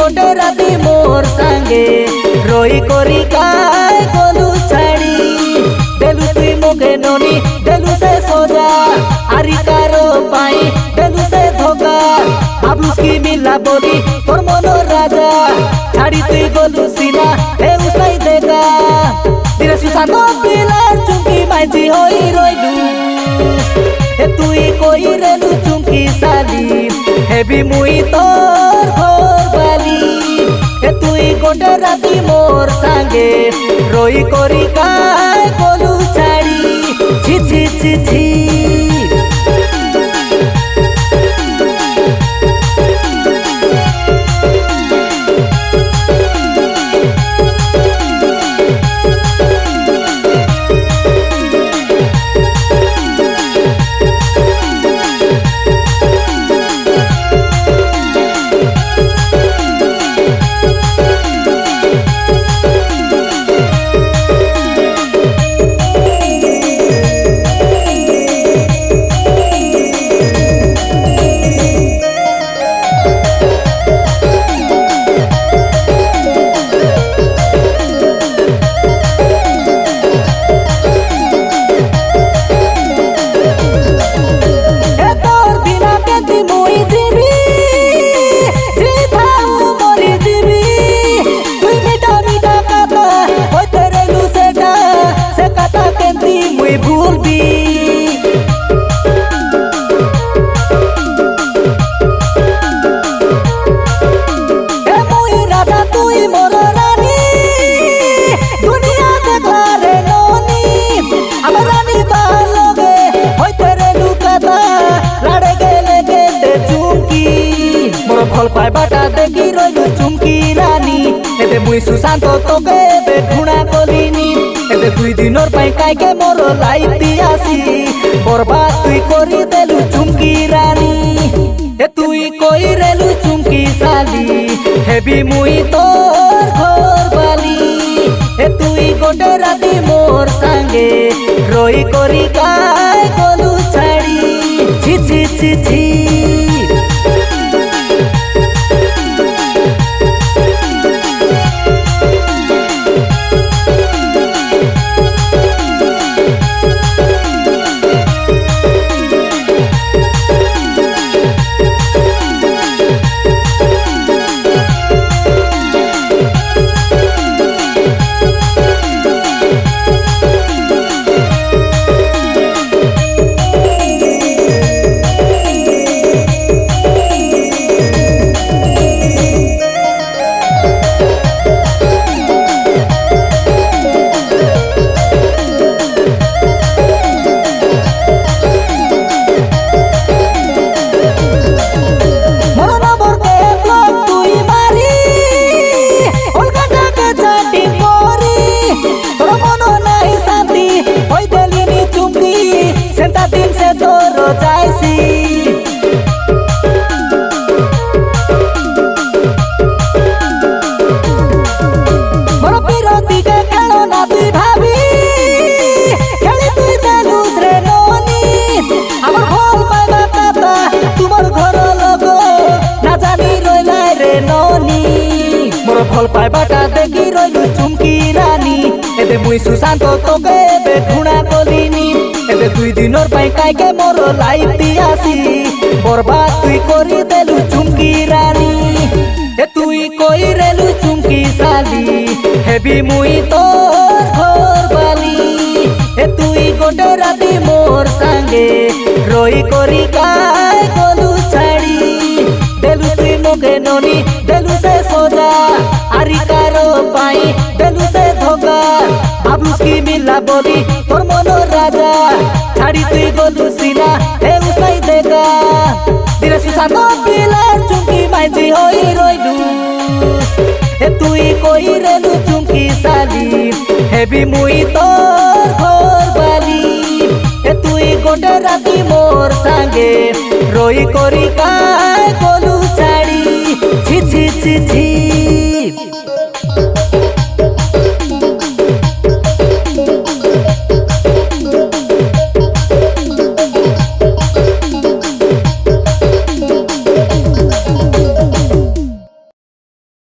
गोटे राती मोर सांगे रोई करी काय गलु छाड़ी देलु तुई मोके ननी देलु से सोजा आरी कारो पाई देलु से धोका भाबलुस की मिला बोली तोर मनो राजा छाड़ी तुई गलु सीना हे उसलाई देखा दिरे सुसानो पिलार चुंकी माइजी होई रोइलु हे तुई कोई रेलु चुंकी साली हे भी मुई तोर घर बाली हे तुई गोटे राती मोर सांगे रोई करी काय गलु छाड़ी छी छी छी छी फल पाए बाटा देखी रोइलु चुमकी रानी एबे मुई सुशांत तोके एबे ढुणा कलिनी एबे दुई दिनर पाई काई के मोर लाइफ दियासी बर्बाद तुई करी देलु चुमकी रानी ए तुई कोई रेलु चुमकी साली हेबी मुई तोर घर बाली ए तुई गोटे राती मोर सांगे रोई करी काय गलु छाड़ी छी छी छी छी फल पाए बाटा देखी रोइलु चुमकी रानी एबे मुई सुशांत तोके एबे ढुणा कलिनी एबे दुई दिनर पाई काई के मोर लाइफ दियासी बर्बाद तुई करी देलु चुमकी रानी ए तुई कोई रेलु चुमकी साली हेबी मुई तोर घर बाली ए तुई गोटे राती मोर सांगे रोई करी काय गलु छाड़ी देलु तुई मोके ननी देलु से सोजा आरी कारो पाई देलु से धोका भाबलुस की मिला बोली तोर मनो राजा छाड़ी तुई गलु सीना हे उसलाई देखा दिरे सुसानो पिलार चुमकी माइजी होई रोइलु हे तुई कोई रेलु चुमकी साली हेबी मुई तोर घर बाली हे तुई गोटे राती मोर सांगे रोई करी काय गलु छाड़ी छी छी छी छी।